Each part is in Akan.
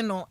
no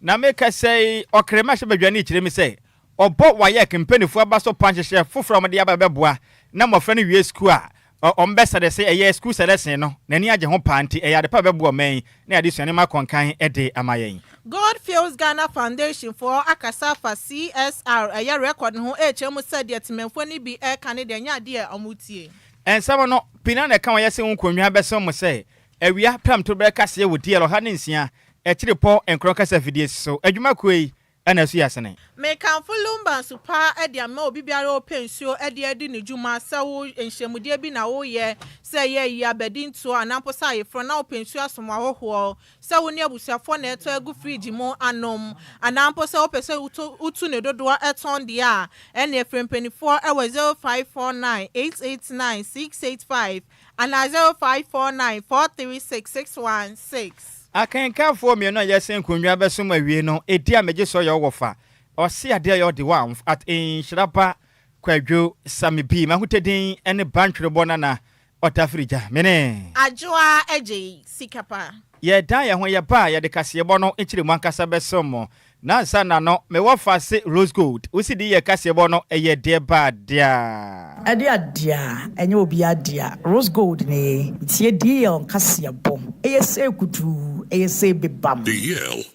na make say okrema hye badwane kire mi say obo waye kempanifu abaso panche hye foforo mde ababeboa na mofra no wie school a ombesa de say eye school selection no nani age ho panti eye ade pa beboa man na ade suane ma konkan ede amayen God Feels Ghana Foundation for Akasafa CSR eye record ho HM said yetmenfo ni bi e Canada nya de amutie ensama no pina na kan yese nkonwa beso mo say awia pram to be kase wo die lo ha ne nsia e kire po enkron kasa fidie so adwuma koi ana su yasene me kan fu Lumba supa e de ama obi biara opensuo e de adi ne dwuma sawo enhyemude bi na wo ye say ye yi abedi nto anampo sa ye fro na opensuo asomo ahoho sawo ne abusuafo na eto agu fridge mu anom anampo sa opese utu ne dodo eton de a ene efrempanifo e 0549889685 and 0549436616 akanka fo me no yesen konwa beso mawie no edi ameje so ye wofa ose ade ye ode wa at Nhyiraba Kwadwo Sammy bi mahutedin ene bantwere bona na otafrija mene Adjoa Agyei Sikapa ye dan ye ho ye ba ye de kase bo no ekire mu ankasa beso mo na nsa na no me wofa se rose gold usidi ye kase bo no eye de ba dia ade adia enye obi adia rose gold ne tie DL kase bo eye se kutu eye se bebam DL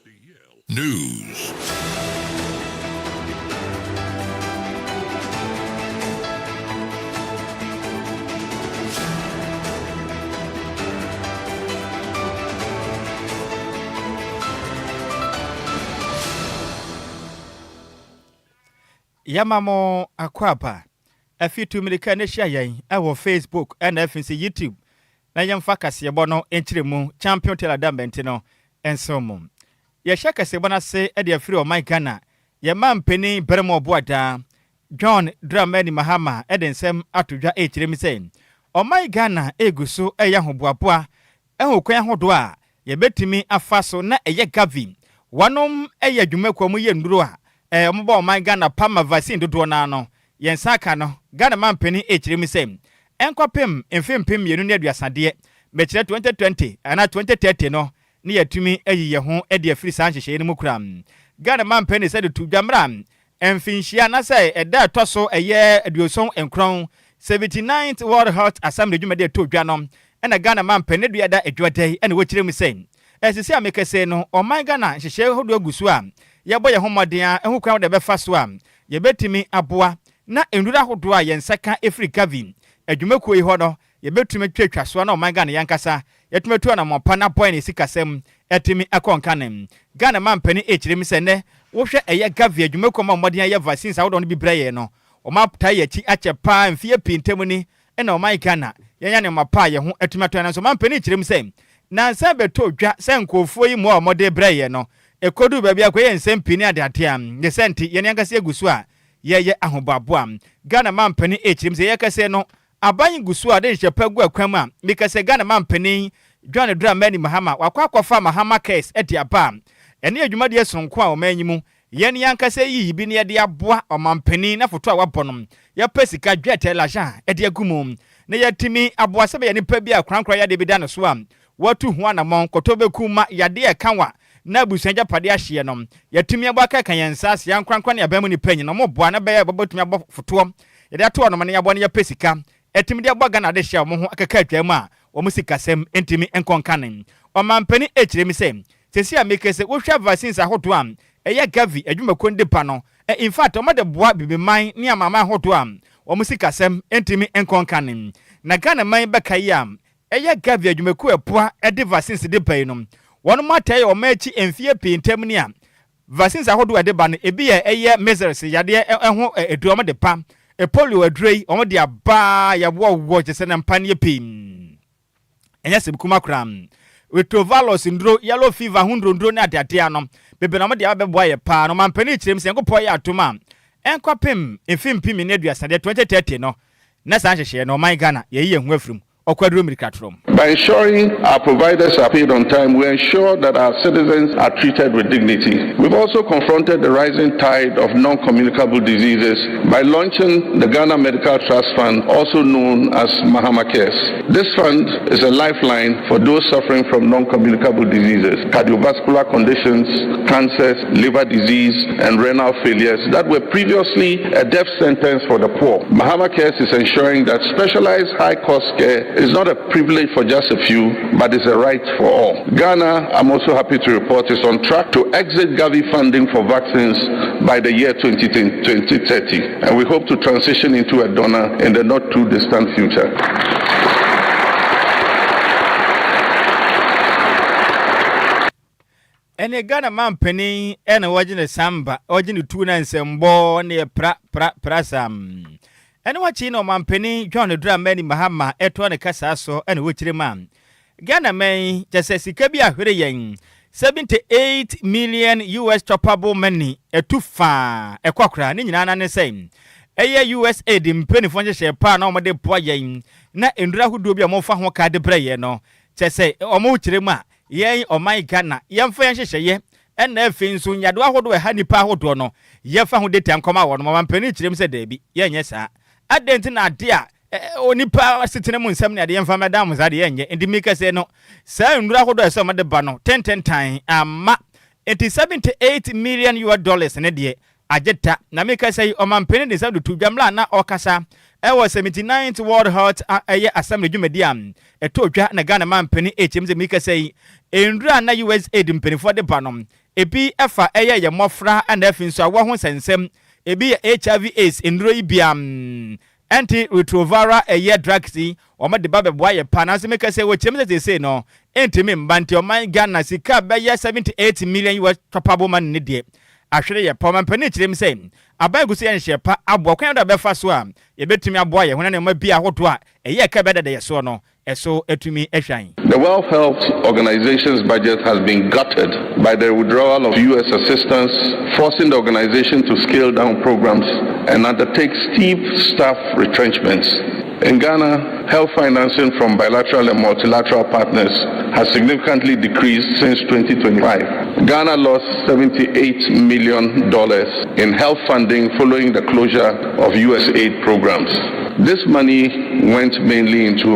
News. Yamamo akwapa afitu milika ne hia yen ewo Facebook and FNC YouTube na yemfa kase bo no enchiremu champion teladambenti no ensomo ye hia kase bo na se e de afiri o my Ghana ye mampeni beremo boada John Dramani Mahama edensem atodwa echiremi se o my Ghana eguso eya hoboaboa ehokwan hodo a ye betimi afaso na eye Gavi wanom eye dwumakwam ye nduro a omoba my Ghana pama vaccine dodo na no yensaka no Ghana mampeni echiremi se enkwapem emfempem yenu ne aduasade mechire 2020 ana 2030 no ne yatumi ayiye ho ede afiri sanhyehyɛ ne mukura Ghana mampeni se de tudwamra emfinhia na se eda toso eye aduoson enkron 79th World Health Assembly dwumade todwa no na Ghana mampeni duada adwadai na wokyirem se esisi amekese no o my Ghana hyehyɛ hodo agusu a yebo ye homoden a ehu kwan de befa so a ye betimi aboa na enrura hodo a yensaka efiri Gavi adwumakuo yi ho no ye betumi twetwa so na o my Ghana yankasa yetumetu na mopa na boy ne sikasem etimi akonkanem Ghana mampani echirem se ne wo hwe eye Gavi adwumakuo ma moden ya vaccines a wo no bibraye no o mapta ye chi achepa mfie pintem ni na o my Ghana yenya ne mapa ye ho etumetu na so mampani echirem se na sa beto dwa se nkofuo yi mo a mode braye no ekodu ba bia kwoye nsempini adatea ne senti ye yankasa egusu a ye ahobaboa Ghana mampani echirem se ye kase no aban gusu a de hyepagu akwam a mikase Ghana mampani John Dramani Mahama wakwakofa Mahama case etiapa ene adwumade sonko a omanyimu yene yankasa yi bi ne de aboa omampani na foto a wabonom ya pesika dwete laja ede agumum ne yatimi aboa sebe ye nipa bi akrankra ya de bi da no so a watu ho anamon kotobekuma yade e kanwa na abusuanja pade ahye no yatimi aboa kan yansase yankrankra ne abamu ni panyi no mo boa na be ya babotumi abo foto yade ato no ne yabo ne ya pesika etimide aboa Ghana de hye mo ho akaka atwam a wo musikasem entimi enkonkanen o mampani echiremi se sesi amekese wo hwa vaccines ahodo am eye Gavi adwumakonde pa no in fact o made boa bibiman ne amama ahodo am wo musikasem entimi enkonkanen na Ghana man bekai am eye Gavi adwumaku epoa ede vaccines de pai no wono mataye o machi emfie pintem ne a vaccines ahodo ede ba no ebi ye eye measles yade eho eduom de pa polio adrei omo de aba ya wo jese na mpane pim enya sebukuma kram retrovirus ndro yellow fever hundro na adatea no bebe na omo de abeboa ye pa no mampani chirem se enkopo ya atoma enkwapem emfimpim ne aduasade 2030 no na san hyehye no my Ghana ye ye hu afrim Okwadwo Mirikatrom. By ensuring our providers are paid on time, we ensure that our citizens are treated with dignity. We've also confronted the rising tide of non-communicable diseases by launching the Ghana Medical Trust Fund, also known as Mahama Cares. This fund is a lifeline for those suffering from non-communicable diseases, cardiovascular conditions, cancers, liver disease, and renal failures that were previously a death sentence for the poor. Mahama Cares is ensuring that specialized high-cost care is not a privilege for just a few, but is a right for all. Ghana, I'm also happy to report, is on track to exit Gavi funding for vaccines by the year 2030, and we hope to transition into a donor in the not too distant future. Ene Ghana man penny ene wajine samba wajine tuna nsembo ne prasam ene wachi no man penny John Dra mani Mahama eto ne kasa so ene wochire man Ghana man jese sika bi ahwere yen 78 million US choppable money etufa ekwakra ne nyina na ne sei eye USA di mpeni fonje she pa na omode po yen na endura hudo bi amofa ho ka de breye no jese omo wochire ma yen o my Ghana yemfa yenhyehyeye ena afi nso nyado ahodo ha nipa ahodo no yefa ho deta nkoma wo no mampani kirem se da bi yenye saa adent na ade a onipa sitene mu nsam ne ade yemfa madam za de yenye ndimika se no saa ndura ahodo eso made ba no 10 time ama 78 million US dollars ne de ageta na meka sei o mampani de sadu tudwamla na okasa ewo 79th World Health Assembly dwumadiam etodwa na Ghana mampani HMZ meka sei endura na USA de mpanifo de banom ebi efa ye mofra and afinso awo ho sensem ebi HIV AIDS enduro ibiam anti-retroviral drugs o ma de ba beboa ye panase meka sei wo chemze sei no entimi mbante o man Ghana sika be 78 million US topable man ne de ahwere ye pomampani kirem sei abagusi enhyepa abo kwan da befa so a ye betumi abo ye hona ne ma bia hodo a eye ka beda de ye so no eso etumi ehwan. The World Health Organization's budget has been gutted by the withdrawal of US assistance, forcing the organization to scale down programs and undertake steep staff retrenchments. In Ghana, health financing from bilateral and multilateral partners has significantly decreased since 2025. Ghana lost $78 million in health funding following the closure of US aid programs. This money went mainly into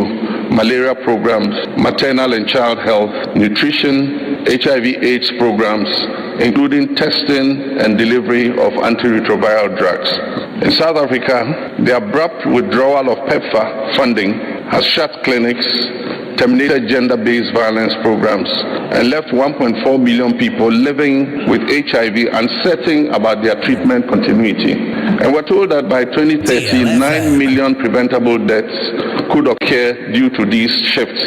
malaria programs, maternal and child health, nutrition, HIV/AIDS programs, including testing and delivery of antiretroviral drugs. In South Africa, the abrupt withdrawal of PEPFAR funding has shut clinics, terminated gender-based violence programs, and left 1.4 million people living with HIV uncertain about their treatment continuity. And we're told that by 2030, 9 million preventable deaths could occur due to these shifts.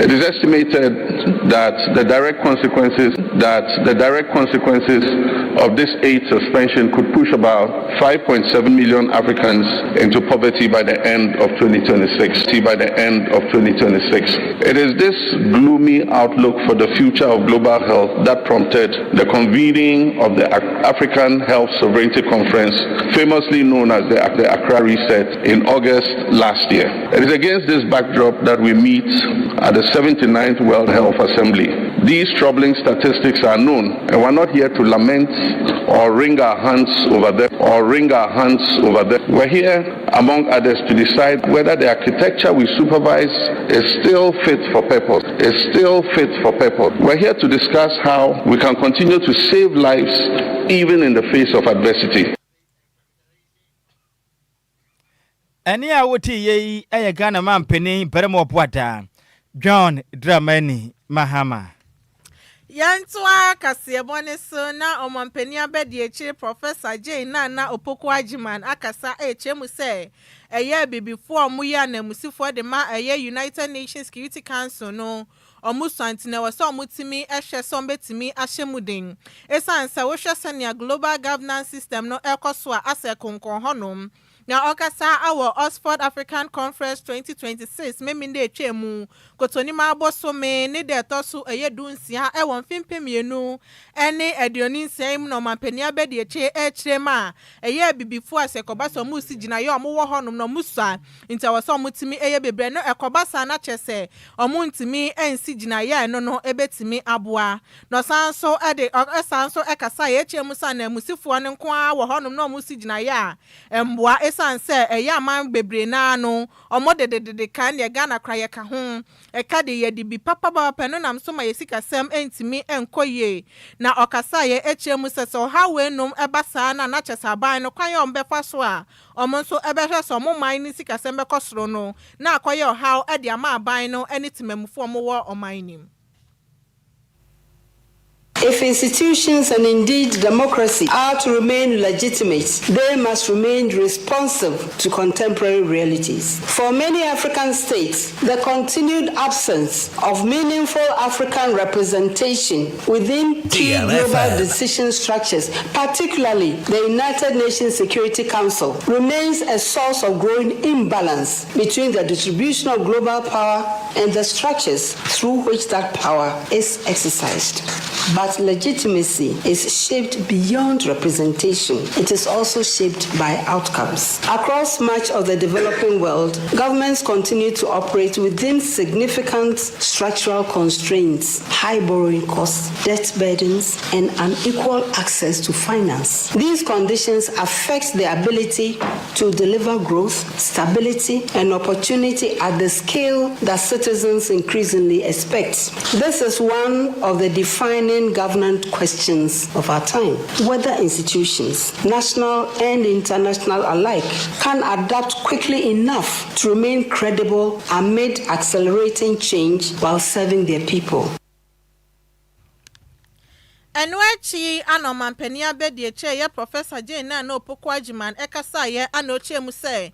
It is estimated that the direct consequences of this aid suspension could push about 5.7 million Africans into poverty by the end of 2026. It is this gloomy outlook for the future of global health that prompted the convening of the African Health Sovereignty Conference, famously known as the Accra Reset, in August last year. It is against this backdrop that we meet at the 79th World Health Assembly. These troubling statistics are known, and we're not here to lament or wring our hands over them. We're here, among others, to decide whether the architecture we supervise is still fit for purpose. We're here to discuss how we can continue to save lives even in the face of adversity. Ani awoti ye Ghana man penny beremo poata John Dramani Mahama. Yantwa kasebone so na omampani abedi echi Professor Agyei na Opoko Ajiman akasa chemu se eye bibifo omuya na musifo de ma eye United Nations Security Council no omusantine wase omutimi ehwe so betimi ahyemuden esansa wo hwesania global governance system no ekoso a ase konkon honom Now okasa our Oxford African Conference 2026 meminde twemu kotoni ma bosome ne de toso eyedunsia e won fimpemienu ene edioni nsem no mampania be de ekyirema eye bibifu asekobaso musi gina ye omo honum no musa ntawaso mutimi eye bebre no ekobasa na chese omuntimi ensi gina ye no ebetimi aboa no sanso ede sanso ekasa ye ekyiremu na musifo ne nko a wo honum no musi gina ye emboa sanse eyaman bebre na no omodedede kan ye Ghana kraye ka ho eka de ye di bi papa papa no nam so ma yesikasem entimi enkoye na okasa ye echemu seso ha we num ebasa na chesaban no kwan ye ombefa so a omonso ebehwe so mo man ni sikasem be kosoro no na akoye ha e de ama aban no enitimemufo mo wo oman nim. If institutions and indeed democracy are to remain legitimate, they must remain responsive to contemporary realities. For many African states, the continued absence of meaningful African representation within key global decision structures, particularly the United Nations Security Council, remains a source of growing imbalance between the distribution of global power and the structures through which that power is exercised. But legitimacy is shaped beyond representation. It is also shaped by outcomes. Across much of the developing world, governments continue to operate within significant structural constraints, high borrowing costs, debt burdens, and unequal access to finance. These conditions affect the ability to deliver growth, stability, and opportunity at the scale that citizens increasingly expect. This is one of the defining governance questions of our time. Whether institutions, national and international alike, can adapt quickly enough to remain credible amid accelerating change while serving their people. Enwechi anomampenia be de che ye Professor Jane na no poko agiman ekasa ye anoche mu se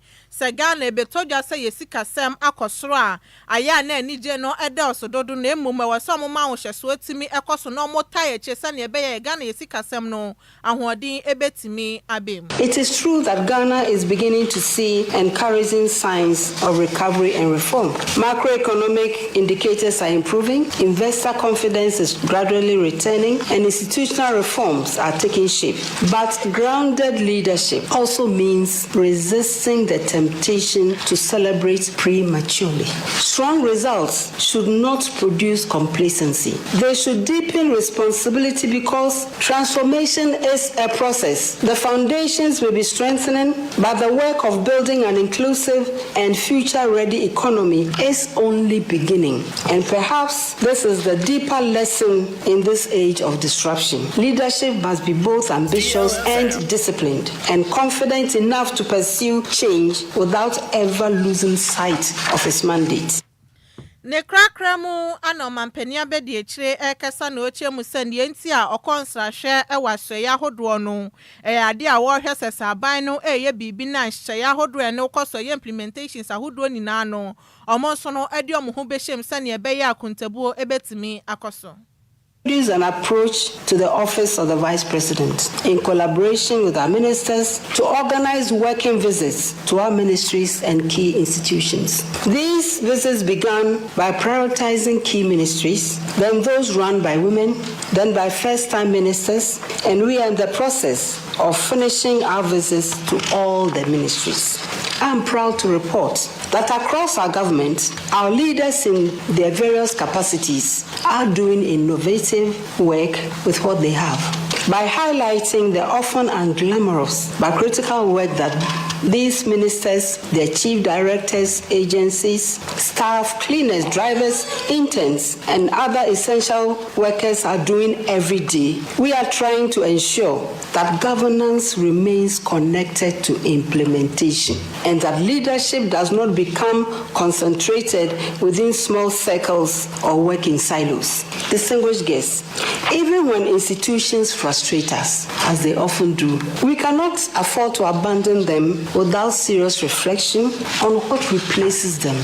Ghana ebetodwa se yesikasem akosoro a aya na anije no ede osododo na emum waso moma ahwehyeso atimi ekoso no motaye che se na ebe ye Ghana yesikasem no ahoodin ebetimi abem. It is true that Ghana is beginning to see encouraging signs of recovery and reform. Macroeconomic indicators are improving, investor confidence is gradually returning, and institutional reforms are taking shape. But grounded leadership also means resisting the temptation to celebrate prematurely. Strong results should not produce complacency. They should deepen responsibility because transformation is a process. The foundations will be strengthening, but the work of building an inclusive and future-ready economy is only beginning. And perhaps this is the deeper lesson in this age of disruption. Leadership must be both ambitious and disciplined, and confident enough to pursue change without ever losing sight of its mandate. Ne krakramu anomampenia be de ekyire ekasa na oche mu sande enti a okonsra hwe ewaswe ya hodo no ade a wo hwe sesaban no eye bibi na hye ya hodo ne ukoso ye implementations ahodo nyina no omonso no ade omo be shem sane ebe ya akontabuo ebetimi akoso. Use an approach to the office of the Vice President in collaboration with our ministers to organize working visits to our ministries and key institutions. These visits began by prioritizing key ministries, then those run by women, then by first-time ministers, and we are in the process of finishing our visits to all the ministries. I am proud to report that across our government, our leaders in their various capacities are doing innovative work with what they have. By highlighting the often unglamorous but critical work that these ministers, their chief directors, agencies, staff, cleaners, drivers, interns, and other essential workers are doing every day, we are trying to ensure that governance remains connected to implementation and that leadership does not become concentrated within small circles or work in silos. Distinguished guests, even when institutions frustrate us, as they often do, we cannot afford to abandon them without serious reflection on what replaces them.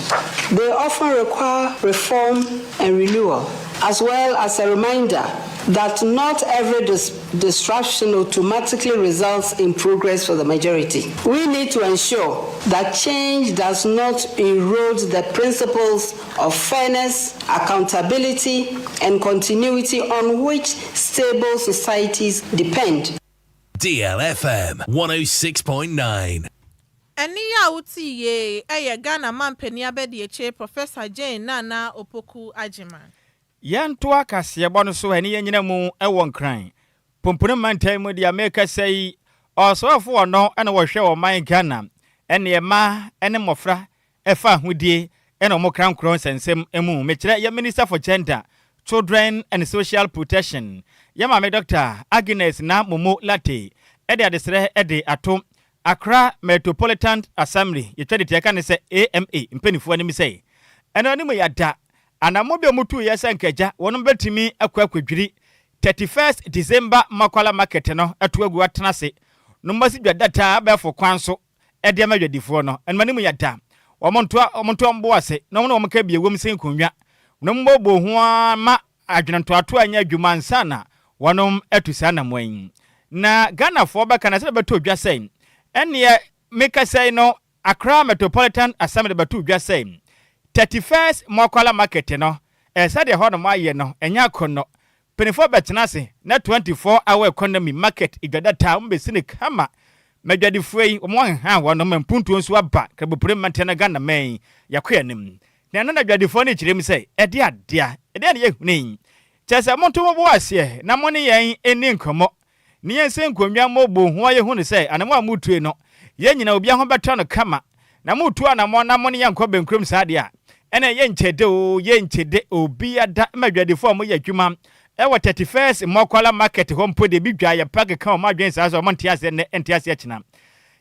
They often require reform and renewal, as well as a reminder that not every disruption automatically results in progress for the majority. We need to ensure that change does not erode the principles of fairness, accountability, and continuity on which stable societies depend. DLFM 106.9. Eni ya uti ye Ghana mampeni abedieche Professor Jane Nana Opoku Agyeman. Yantoa kasebo no so eni nyina mu ewo nkran. Pompone mantai mu dia make say osofo no ena wo hwe wo man Ghana ene ema ene mofra efa hudie ena mo kran kron sensem emu mekire ya Minister for Gender, Children and Social Protection. Yama me Dr. Agnes na Momo Latte ede adesre ede ato Accra Metropolitan Assembly yetwede tie kan se AMA mpanifo ani mi sei eno ani mu yada anamobe mutu yesa nkaja wono betimi akwadwiri 31st December makwala market no atoagu atenase no mbasi dwada abefo kwanso ede amadwadifo no eno ani mu yada omonto mboase no no omka bie wom sen konwa no mbobo ho ma adwenanto ato anya adwuma nsana wonom atusa na mwan na Ghana fo beka na se beto dwa sen ene make say no Accra Metropolitan Assembly beto dwa sen 31st Mokwala market no said the hono maye no enya kono penifo betenase na 24 hour economy market igada town be sine kama medwadifo yi omo ha wono mampuntu nso aba kabupure mantena Ghana men yakoyanim na na dwadifo ne kirem say ede adea ede ne yehuni chese monto mo ase na mo ne yen eni nkomo ne yen se nkonwa mobo ho yehuni say anamo amutue no yen nyina obi ho beto no kama na mutu anamo na mo ne yankọ benkrom saade a ene yenchede obi ada madwadifo mo yadwuma ewo 31st Mokwala market hompo de bidwa ya park ka o madwen sa so monte ase ne ente ase akina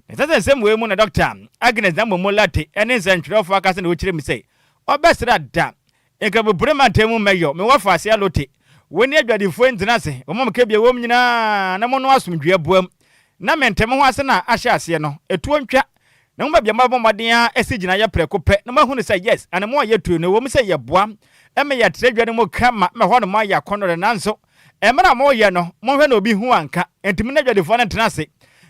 na sesem we mu na Dr. Agnes Momo Latte ene nsantwerefo aka se na wo kire mi sei obesra da enkabu bremantemu meyo me wafa ase alote woni adwadifo ntina se o mom ka bia wom nyina na mo no asomdwe aboam na mentem ho ase na ahye ase no etuo ntwa na mba bia mabọ maden a esigina ya prekope na mahu ne say yes and mo yetu no wo mi say yeboa eme ya tredwane mo kama me ho no ma ya kono nanso emra mo ye no mo hwe na obi hu anka entimi na dwadefo na tenase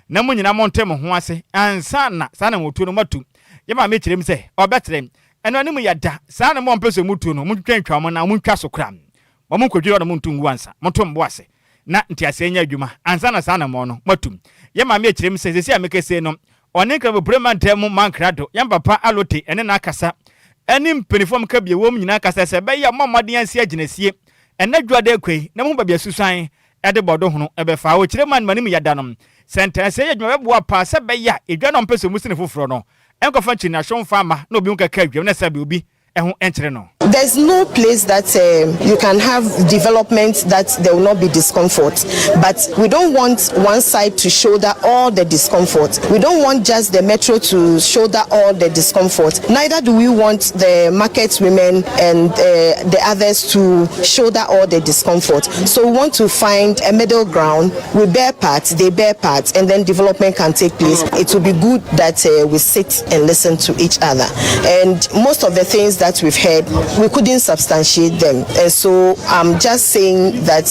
na mo nyina mo ntem ho ase ansa na sana motu no matu ye ma me kirem say obetrem eno ani mu ya da sana mo mpeso mutu no mo twantwa mo na mo ntwa so kram mo kodwiro no mo ntungu ansa mo to mbo ase na ntiase nya adwuma ansa na sana mo no matu ye ma me kirem say sesi amekese no one ka bremantemu mankrado yamba alote ene na akasa eni mpenifom ka bie wom nyina akasa se be ya mamade ansi aginasie ene dwade akwei na mu babia susan ede bodo hono ebe fa wo kire man manim yadanom sentence ye dwuma beboa pa se be ya edwa no mpese musine foforo no enkofa china shon fama na obi nka ka adwam na sabe obi There's no place that you can have development that there will not be discomfort. But we don't want one side to shoulder all the discomfort. We don't want just the metro to shoulder all the discomfort. Neither do we want the market women and the others to shoulder all the discomfort. So we want to find a middle ground. We bear parts, they bear parts, and then development can take place. It will be good that we sit and listen to each other. And most of the things that we've heard, we couldn't substantiate them. And so I'm just saying that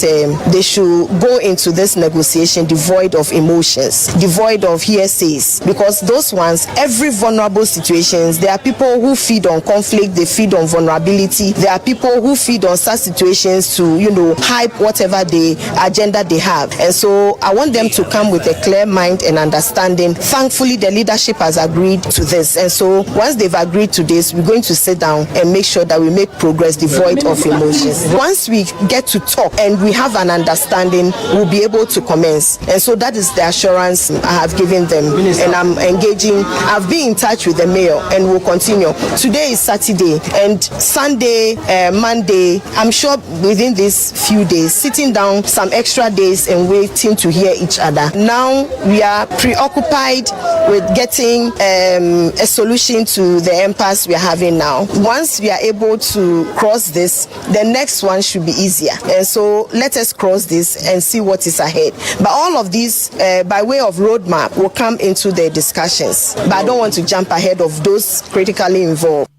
they should go into this negotiation devoid of emotions, devoid of hearsays, because those ones, every vulnerable situations, there are people who feed on conflict, they feed on vulnerability. There are people who feed on such situations to, hype whatever the agenda they have. And so I want them to come with a clear mind and understanding. Thankfully, the leadership has agreed to this. And so once they've agreed to this, we're going to sit down and make sure that we make progress devoid of emotions. Once we get to talk and we have an understanding, we'll be able to commence. And so that is the assurance I have given them. And I'm engaging. I've been in touch with the mayor and we'll continue. Today is Saturday and Sunday, Monday, I'm sure within these few days, sitting down some extra days and waiting to hear each other. Now we are preoccupied with getting a solution to the impasse we are having now. Once we are able to cross this, the next one should be easier. And so let us cross this and see what is ahead. But all of these, by way of roadmap, will come into the discussions. But I don't want to jump ahead of those critically involved.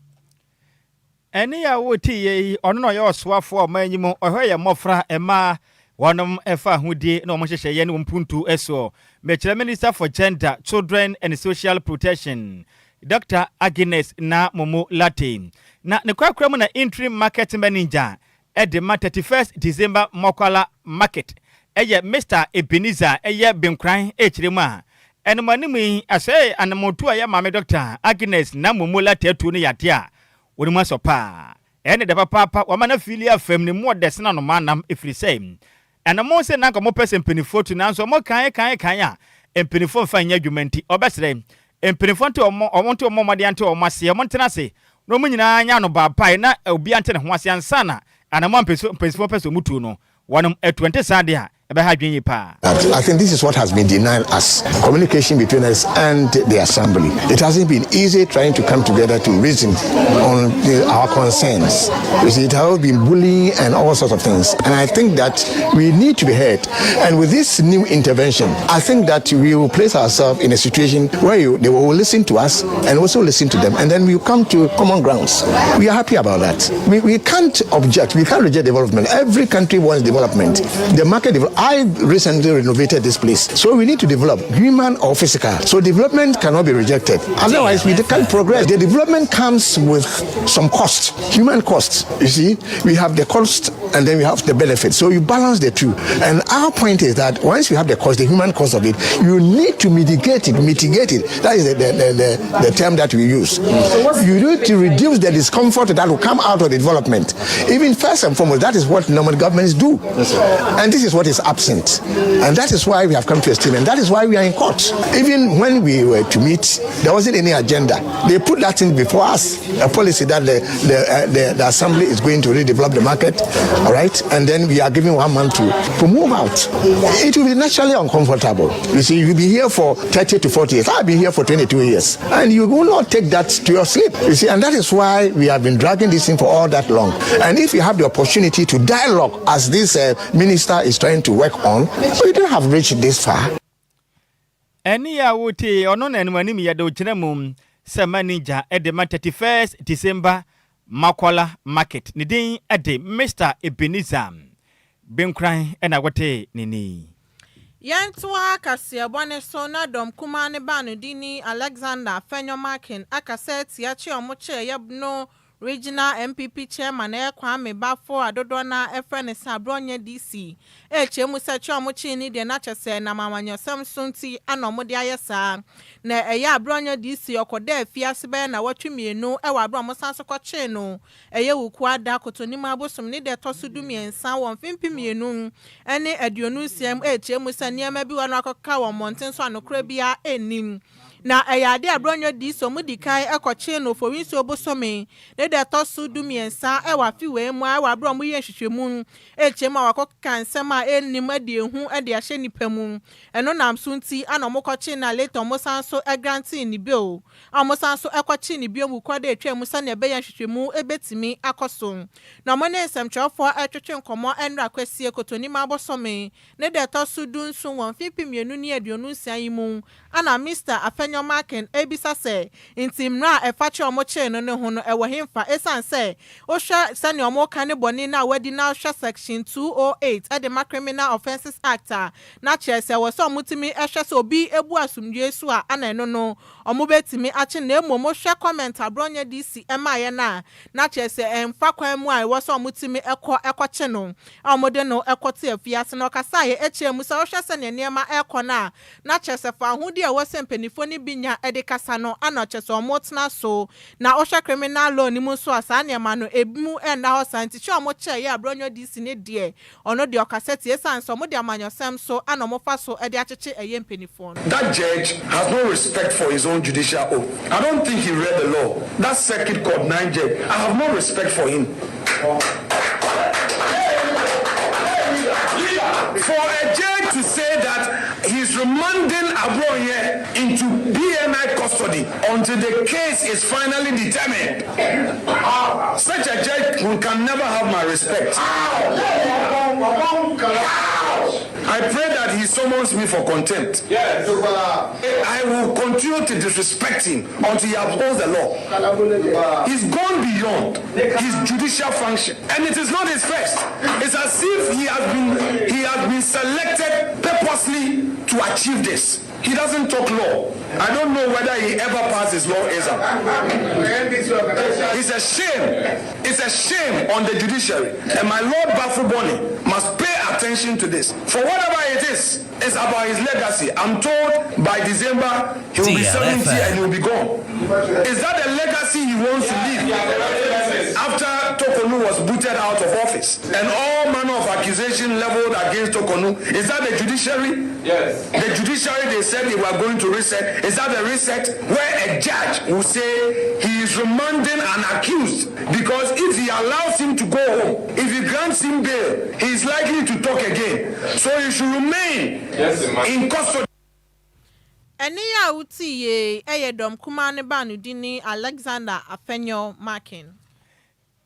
Any ya woti ye ono no yo swafo manyimu ohwe ye mofra ema One efa hudi no moshe yen umpuntu eso. Mechele Minister for Gender, Children and Social Protection, Dr. Agnes na Momo Latin. Na nekwa na interim market manager at the 31st December Mokwala market. Eye Mr. Ebenezer eye Benkran echirema. And manimi ase anamotu ya mame Dr. Agnes na Momo Latin tu ne yatia. Wonima sopa. Ene de papa wamana filia fem ni mo desena no manam ifrisem. And a monse na mo person penifo to na so mo kan ya empenifo fa nya dwumenti obesre empenifo nte omonto omomade ante omase omontena se no mu nyina nya no ba pai na obi ante ne ho ase ansana anamo penifo person mutu no wonum 20 sade a I think this is what has been denied us, communication between us and the assembly. It hasn't been easy trying to come together to reason on our concerns. You see, it has been bullying and all sorts of things. And I think that we need to be heard. And with this new intervention, I think that we will place ourselves in a situation where they will listen to us and also listen to them. And then we will come to common grounds. We are happy about that. We can't object. We can't reject development. Every country wants development. The market development. I recently renovated this place. So we need to develop human or physical. So development cannot be rejected. Otherwise, we can't progress. The development comes with some cost, human cost. You see, we have the cost and then we have the benefit. So you balance the two. And our point is that once you have the cost, the human cost of it, you need to mitigate it. That is the term that we use. You need to reduce the discomfort that will come out of the development. Even first and foremost, that is what normal governments do. And this is what is absent, and that is why we have come to a statement. That is why we are in court. Even when we were to meet, there wasn't any agenda. They put that in before us, a policy that the assembly is going to redevelop the market, all right, and then we are giving 1 month to move out. It will be naturally uncomfortable. You see, you'll be here for 30 to 40 years. I've been here for 22 years, and you will not take that to your sleep. You see, and that is why we have been dragging this in for all that long. And if you have the opportunity to dialogue, as this minister is trying to work on, we don't have reached this far. Any awuti ono na enwani ya do chinamum se manager at the 31st December Makwala market. Nidin ade Mr. Ebenezer Benkran ena wote nini. Yantua kasia bwane so na dom kumane banu dini Alexander Fenyomakin akaset yachi omoche yabno Regional MPP Chairman Kwame Bafo adodo na efrene Sabronye DC chemu se chomuchi ni de na chese na mamanyo Samsunti anomode ayesa na eya Abronye DC okoda afiase be na watwemienu e wa abro sanso koche no eye wuku ada kotonima abosom ni de tosudu miensa won fimpimienu ene aduonu siam chemu se niam bi wano akoka won monten so anokra bia enim na eyade Abronye DC omudikai ekoche no fowinso obosome ne de tosudu miensa e wa fiwe mu a wa abro mu ye hwehwemu chemu awakokka nsema enim ade ehu ade ahye nipam eno namsunti anomokoche na later mosanso granting ni bill amosanso ekoche ni bill wukwade atwam sa na be ya hwehwemu ebetimi akoso na mo ne nsemtwefo atwetwe nkomo enra kwasie kotoni ma bosome ne de tosudu nso won fipimienu ni aduonu sian mu ana Mr. Afenyomakin ebisa se intimra efache omoche no ne ho no ewo hemfa esanse ohwa sane omoka ne boni na wadi na ohwa section 208 at the Criminal Offences Act na chese wo so mutimi ehwe se obi ebu asumdue su a ana eno no omubetimi ache na emu ohwa comment Abronye DC emaye na chese emfa kwan mu a wo so mutimi ekoche no amode no ekote afiase no kasaye echemu se ohwa se ne niema ekona na chese fa hudi e wo sempenifo ni binya edekasa no ana chese omotna so na ohwa criminal law ni mu so asa niema no ebimu enda ho santi che omoche ye Abronye DC ne de ono de okaseti esanso mo de amanyosem so ana mofa so ede acheche eye mpenifo. That judge has no respect for his own judicial oath. I don't think he read the law. That circuit court 9 judge, I have no respect for him. For a judge to say that he's remanding Abronye into BMI custody until the case is finally determined, such a judge can never have my respect. I pray that he summons me for contempt. Yes. I will continue to disrespect him until he upholds the law. He's gone beyond his judicial function, and it is not his first. It's as if he has been selected purposely to achieve this. He doesn't talk law. I don't know whether he ever passed his law exam. It's a shame. It's a shame on the judiciary. And my Lord Bafuboni must pay attention to this. For whatever it is, it's about his legacy. I'm told by December he will be 70 and he will be gone. Is that the legacy he wants to leave? After Tokonu was booted out of office and all manner of accusation leveled against Tokonu, is that the judiciary? Yes. The judiciary, they said they were going to reset. Is that the reset where a judge will say he is remanding an accused because if he allows him to go home, if he grants him bail, he is likely to talk again. So he should remain in custody. Eni ya uti ye eyedom kumane banu dini Alexander Afenyo Markin.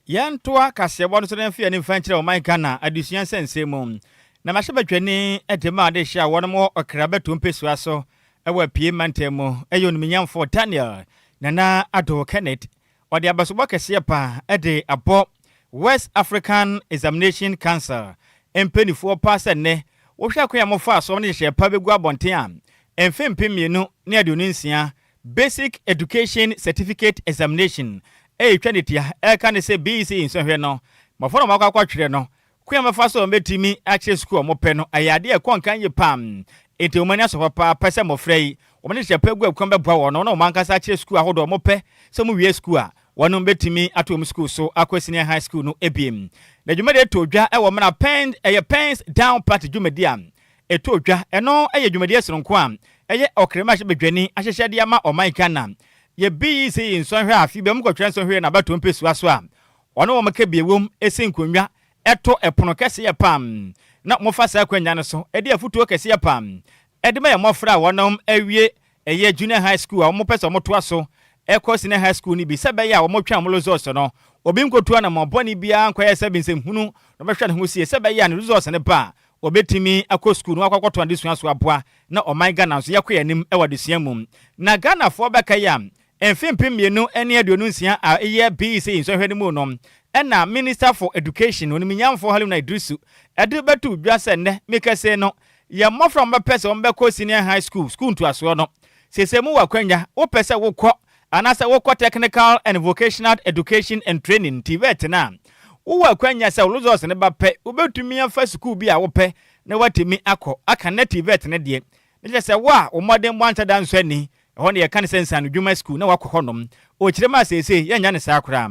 Yantoa kasebo no so na fie ni mfankyere o man Ghana adusuan sense mum. Na mahebadwani edema de hia wono mo okrabeto mpesu aso ewa pie mantemu eyonumnyamfo Daniel nana ado Kenneth ode abasobo kese pa ede abo West African Examination Council empenifo pass ne wo hwa kwa mo fa so ne hye pa begu abonten a emfempe mienu ne adonunsia Basic Education Certificate Examination twanetia kan say BC inso hwe no maforo makwa twere no kwa mafa so metimi ache school mo pe no ayade e konkan ye pam enti omani aso papa pese mo frei omani hye pa gu akwan be bua wo no mankasa ache school ahodo mo pe so mo wie school a wono betimi atom school so akwasini high school no ebiem na dwumade to dwa e wo mana pen pens down party dwumade am eto dwa eno dwumade esronko am okrema hye bedwani ahyehye ama oman Ghana ye BC insonhwe afi be mkotwe nsonhwe na bato mpesu aso a ono wo maka biewom esinkonwa eto epono kese ye pam na mofasa akwanya no so ede afutuo kese ye pam ede ma ye mofra wonom awie junior high school a mo pese mo to aso senior high school ni bi sebe ya wo mo twa mo results no obi nkotua na mo boni bia nkwa ye sebe nsehunu no behwa ne ho sie sebe ya ne results ne ba obetimi akọ school no akwakoto andesua so aboa na oman Ghana so yakọ yanim ewadesua mum na Ghana fo beka ya emfimpi mienu ene adonunsia a eye BC nso hwede mu no na Minister for Education oniminyamfo Halima Idrisu ede betu dwase ne mekase no ye mofra mbepese ombeko senior high school ntu aso no sesemu wakwanya wo pese wokọ anase wokọ technical and vocational education and training TVET na wo wakwanya se results ne bape obetumi afa school bi a wo pe na watemi akọ aka na TVET ne de ne se wa wo modern mwanta danso ani hone ye kan sense no dwuma school na wakọ honom o kirema sese ye nya ne sa akra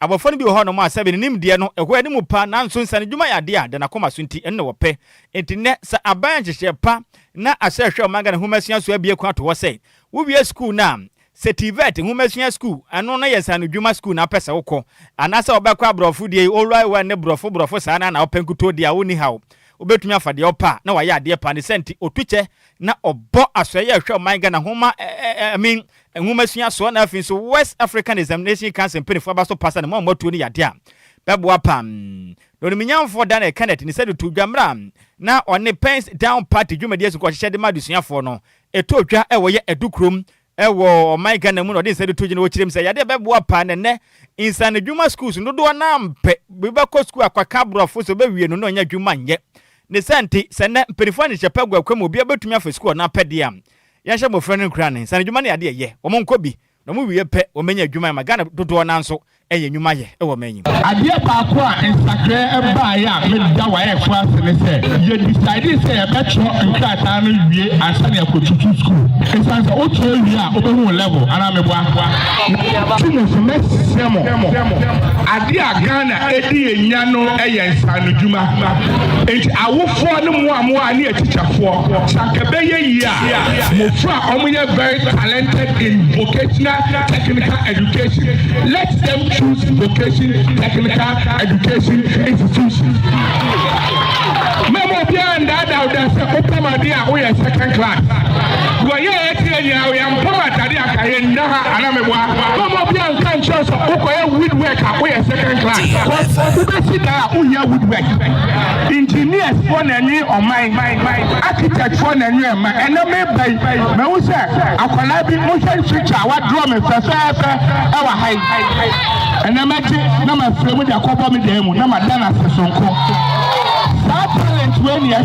abofo no bi honom a sebe nim de no ehwo ani mu pa na nso nsa ne dwuma ya de a de na koma so nti enne wo pe enti ne sa aban hyehyɛ pa na asehwe o manga ne humasua so abie kwa to wo sei wo wie school na Setivet humasua school ano na ye sa no dwuma school na pese wokọ anasa obekwa brofo de olwai wa ne brofo sa na openkuto de a woni hawo obetumi afade opa na waya ade pa ne senti otuche na obo asoye hwe manga na homa humasua so na afin so West African Examination Council penifo abaso pasa na mo tuo ni yade a bebo apam no minyamfo da na Kenneth ni said to dwamra na one pens down party dwumade so ko hye de madusuafo no eto dwa ewo ye edukrom ewo oman Ghana mu no de said to gine wo kirem say yade bebo apa ne insane dwuma schools no do na mpe bibekọ school akwaka brofo so be wie no no nya dwuma nye ne senti sene perifo ne chepa gwa kwam obi abetumi afa school na pede am ya hye mo frene nkra ne insane dwuma ne yade ye omo nkobi na mu wie pe o menya dwuma ma Ghana dodo na nso eye dwuma ye ewo manyim ade paako a nsakre eba ya me da wa ye fo asene se ye decide se ye betro nkrata no wie ansa ne akotutu school ensanse o to wie a obehu level ana me boa tino so mesemo ade a Ghana edi enya no eye nsane dwuma enti awofo no mo ani atichafo sankabe ye yi a mo fra omunye very talented in vocational technical education. Let them choose vocation technical education institutions. Memo beyond that, say open my dear, we are second class. Go ye etienya we am poma tade akaye ndaha anamebwa. Mama bia nkan church ukoye woodwork akoye second class. Ko be sita unya woodwork. Engineers for nani on my architect for nani ma ename bai me wo se akwala bi mo hwe switcher wa draw me fefe e wa high ename je na ma fremu de akobo me de mu na ma dana sesonko that talent when you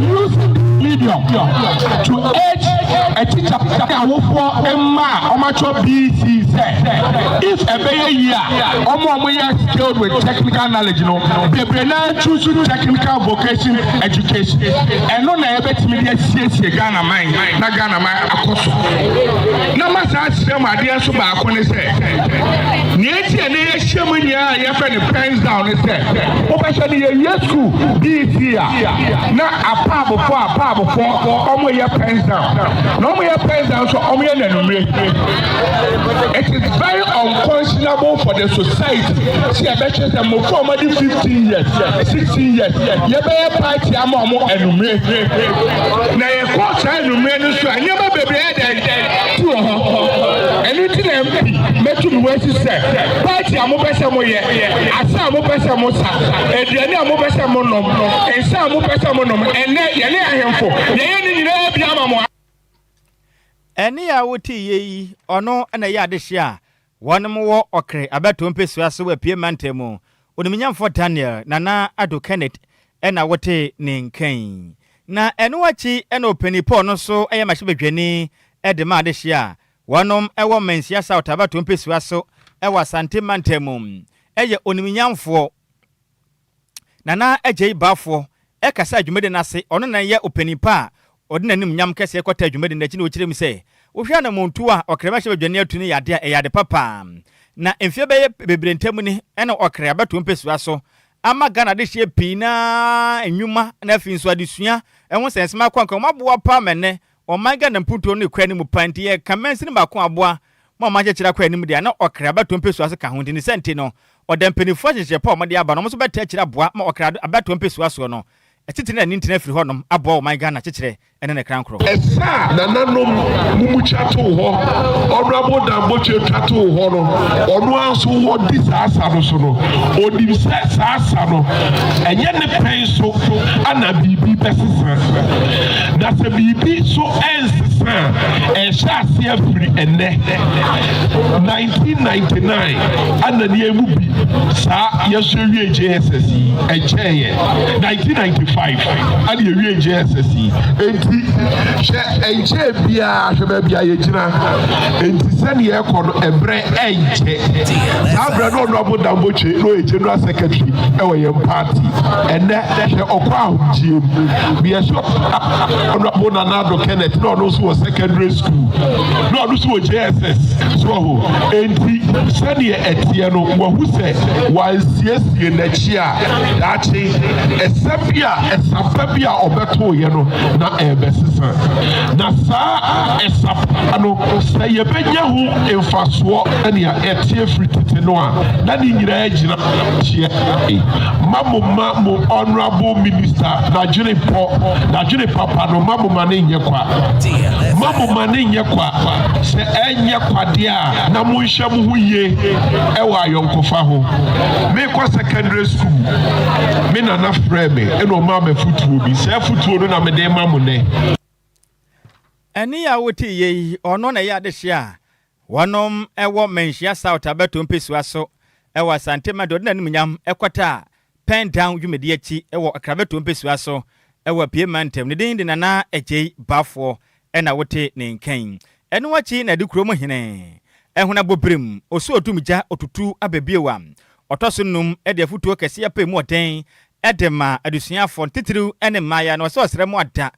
use medium to edge a teacher for Emma Omacho BC said if a year Omo skilled with technical knowledge, they choose technical vocation education and no never media CSC Ghana mine, not Ghana mine akoso. No matter some ideas about when they say Nature and they show me your friend pens down and say, Opation yes school BC now a pub before Omo your pens down. No more pens down so Omo and it is very unconscionable for the society. See, I bet you that more for 15 years, 16 years. You better party among and me. Now, you can't try to manage to never be anything empty. Make you wait to say, party among I saw more Pessamosa, and the other more Pessamonum, and some more Pessamonum, and then you him for the ending of Yamamo. Any I would ye or no, and a yardishia. One more okre abeto mpesua so apie mantemu oniminyam for Daniel nana ado Kenneth ena wote ne nkan na eno achi ena openipo no so eyamache bedwani edema adehia wonom ewo mensia South abeto mpesua so ewa Sante mantemu eye oniminyamfo nana Agyei bafo ekasa adwumede nase ono na ye openipa odinanim nyam kese ekota adwumede na chi ne okirem se wohwa na montu a okrema hye badwane atuni yade eyade papa na emfie beye bebrentemu ni ena okre abeto mpesua so ama Ghana de hye pina enwuma na afinso adesua ehun sensema kwanka maboa pa mene o manga na mputo ne kwa ni mu panti ye kamensi ni bako aboa mo ma kyekira kwa ni mu dia na okre abeto mpesua so ka ho ndi ni senti no odempenifo hyehye pa o mo dia aba no mo so beta kyira boa ma okre abeto mpesua so no etitina ni internet free honom abo o my Ghana kyekire ene ne krankro esa na nanom mumuchato ho honorable damboche chato ho no onu anso wo disasa no so no odim sasa no enye ne pen so ana bibi pesesa na se bibi so ensesa sha se free ene 1999 ana ne emu bi sa yeso wie JSS echeye 1995 and you reach SSC. Enche bia hwebe bia yegina enti sane ye kono ebre enche abra no no damboche no e general secretary ewe ye party ene hwe okwa ahujiem bia so honorable Nana Kenneth no so secondary school no so JSS so ho enti sane ye etie no wahu se wansiesie na chi a dachi esapia esapabia obeto ye no na ebesisa na sa esapa no se ye benya hu emfaso ene a etie fritite no a na ni nyira agina chie mamu honorable minister na jure papa no mamu mane nye kwa se enye kwade a na mu nhye mu hu ye ewa ayonkofa ho me kwa secondary school me na na frame eno ma me futuo bi se futuo no na me de mamu ne eni ya woti ye ono na ya de hia wonom ewo menhia South abeto mpesua so ewa Sante mado na nimnyam ekota pen down dwumedi achi ewo akrabeto mpesua so ewa pie mantem ne din de Nana Agyei bafo ena wote ne nkan eno achi na de kurom hene ehuna bobrem osu otumja otutu abebiewa otoso num ede futuo kese ya pe mu oden edema adusuafo titiru ene maya na so sere mu ada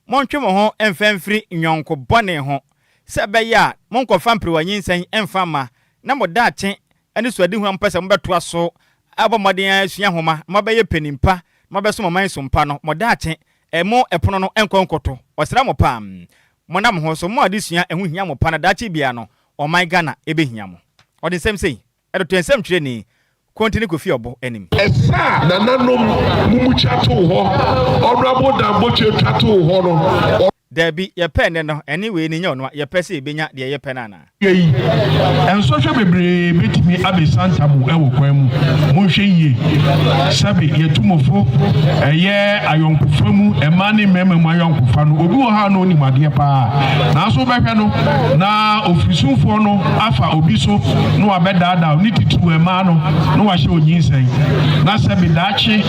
montwe mo ho emfamfiri nyonko bone ho sebe ya monko fampre wanyinsen emfama na modache ene so adi hu ampesa mbeto aso abomoden asua homa mabeye penimpa mabeso moman so mpa no modache emo epono no enkonkoto osere mo pam monam ho so mo adesua ehu hia mo pa na dache bia no o my Ghana ebehia mo odi nsem sei edo to nsem twire ni continue ko fi obo enim esa na nanom mumuchato ho honorable damboche chato ho no there be your pen no anyway ni nyo no your pese benya de your pen ana yi en so hwe bebre betimi abe santa mu ewo kwan mu monhwe yi sabe yetumofo eye ayonkufa mu emani mema mu ayonkufa no obi wo ha no ni made pa na so behwe no na ofisunfo no afa obi so no abedada ni titu ema no wa hye onyinsen na sabe daachi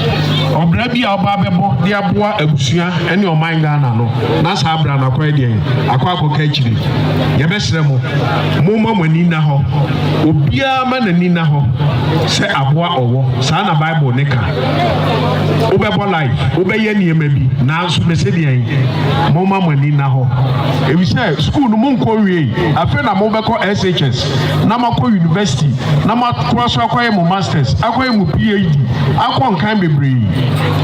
obra bi a oba bebo de aboa abusua ene oman Ghana no na sa abra na kwa de akwa ka chiri ye besre mo mo mani na ho obia ma nani na ho se aboa owo sa na Bible ne ka obebo life obeye niema bi na so be se de an mo mani na ho e wi se school no mo nko wie afi na mo be ko SHS na ma ko university na ma ko so akwaye mo masters akwaye mo PhD akwa nkan bebre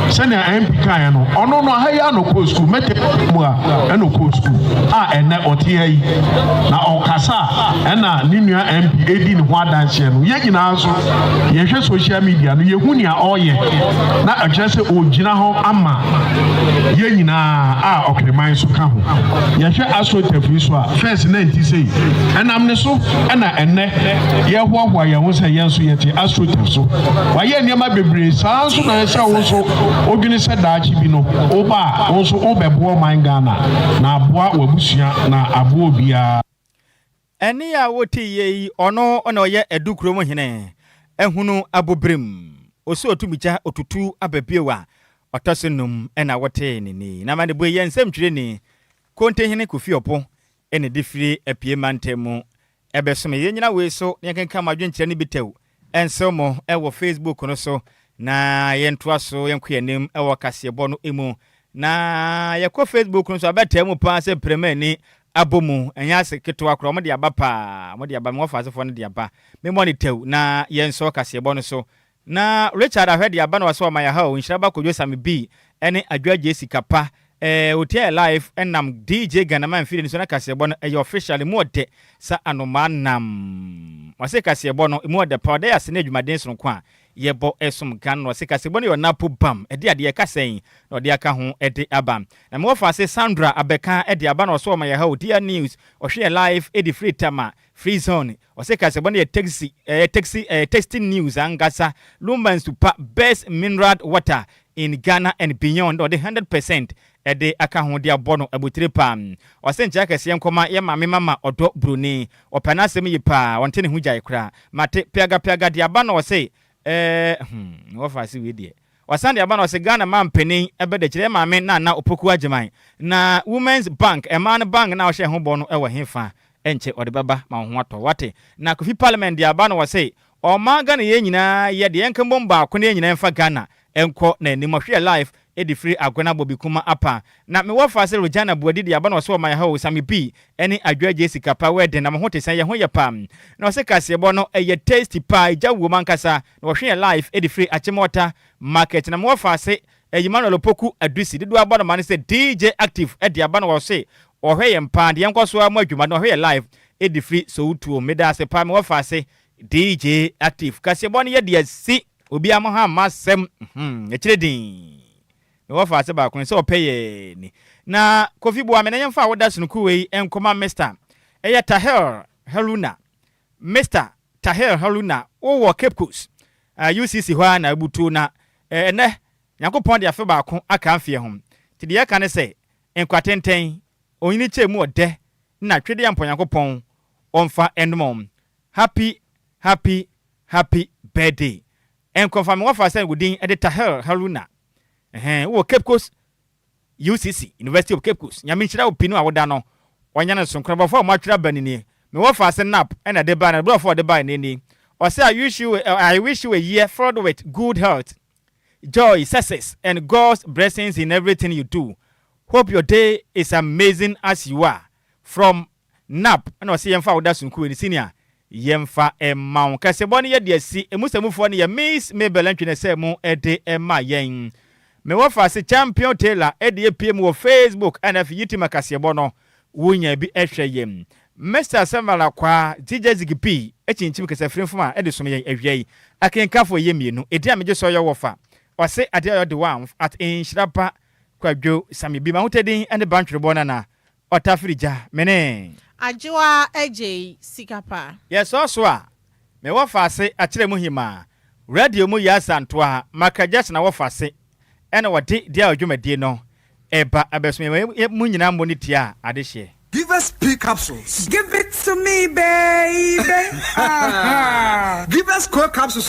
se na MP kan no ono no ha ya no ko school mete mo a no ko school ene otie yi na okasa ena ninua MP edi ne ho adanse no ye nyina so ye hwe social media no ye hu nia oye na akyerese ogina ho ama ye nyina okreman so ka ho ye hwe asotafri so a first 90 say enam ne so ena enne ye hoahoa ye ho se ye so ye te asotaf so wa ye niam bebre saa so na se wo so ogini se daachi bi no oba wo so obebo man Ghana na aboa wabusua na aboa bia eni ya woti ye ono ye edukuro mo hene ehunu abobrem oso otumicha otutu ababiewa otosenum ena wote ni na mane boye nsem twire ni konte hene kofi opo ene difiri apie mantemu ebesome ye nyina we so ne kenka madwenkyere ni bitew ensomo ewo Facebook no so na yentoa so yenkoyanim ewo kasebo no emu na yakɔ Facebook no so abatem pa se premani abomu enya se ketwa kro mo de abapa mo de aba mo fa sefo no de aba me mo ne tew na yenso kasebo no so na Richard ahwede aba no so ma ya ha o Nhyiraba Kwadwo Sammy B ene Adjoa Agyei Sikapa hotel live enam DJ Ghanaian feeling so na kasebo no officially mo de sa anoma nam wase kasebo no mo de pa de ase na adwumaden so kwa yebo esum Ghana wase kasebo no yo napo bam ede ade kasen na ode aka ho ede aba na mo fa se Sandra abeka ede aba no so ma ya ha o dia news ohwe live ede free tama free zone wase kasebo no texting news angasa Lumba super best mineral water in Ghana and beyond or the 100% ede aka ho de abono abotire pam wase ncha kase nkoma ye mama odo bruni opana asem yi pa wonte ne hu jai kra mate piaga de aba no wase wo fa si we de wasande aba no wase Ghana mampanin ebede kire mame na opoku ageman na Women's Bank man bank na wo hye ho bo no ewo hefa enche ode baba ma ho ato wate na kofi parliament de aba no wase o ma Ghana ye nyina ye de enkembomba ko ne nyina enfa Ghana enko na ni mohwe life edi free agona bobi kuma apa na me wo fa se Rojana Buadi de aba no so ma ha Sammy B ene Adjoa Agyei Sikapa wede na mo ho tesan ye ho ye pam na se kasebo no eye tasty pie ja wo mankasa na wo hwe life edi free achemota market na mo fa se Emmanuel Opoku adusi de do aba no man se DJ active edi aba no wo se o hwe ye mpa de enko so am adwuma no hwe life edi free so utuo meda se pa me wo fa se DJ active kasebo no ye de si obi am ha masem ekire din me wo fa se ba kun se opeye ni na Kofi Boa me na yemfa woda sunuku we enkoma Mr. Tahir Haruna Mr. Tahir Haruna wo Cape Coast UCC hwa na abutu na ene Yakopon de afa ba kun aka afie hom ti de yaka ne se enkwatenten onyini chemu ode na twede yampon Yakopon onfa enmom happy birthday enkonfa me wo fa se gudin ede Tahir Haruna wo Cape Coast UCC University of Cape Coast nyame nhyira opinu awoda no wanya na sonkra ba fo mo atwera banini me wo fa se nap na de ba na bro for de ba ni o say I wish you a year filled with good health, joy, success and God's blessings in everything you do. Hope your day is amazing as you are. From nap and o say yemfa woda sunku ni senior yemfa emma kaseboni ye de si emusamufo ne ye Miss Mabel antwene se mu ede emma yen me wo fa se champion Taylor ede PM wo Facebook and if yitima kasebo no wunya bi ehwe yem Mr. Samala kwa DJ Zigipi echinchim kasafrin fuma ede som yen ehwe akenkafo yemienu ede ameje so yo wo fa o se ade yo de one at Nhyiraba Kwadwo Sammy bi ma hotedin and the bantwe bona na otafirija mene Adjoa Agyei Sikapa. Yes also a me wo faase akire mu hima radio mu ya santo a makajas na wo faase ene wode dia adwumadie no eba abeso mu nyina monitia adehye. Give us P capsules. Give it to me, baby. Give us core capsules.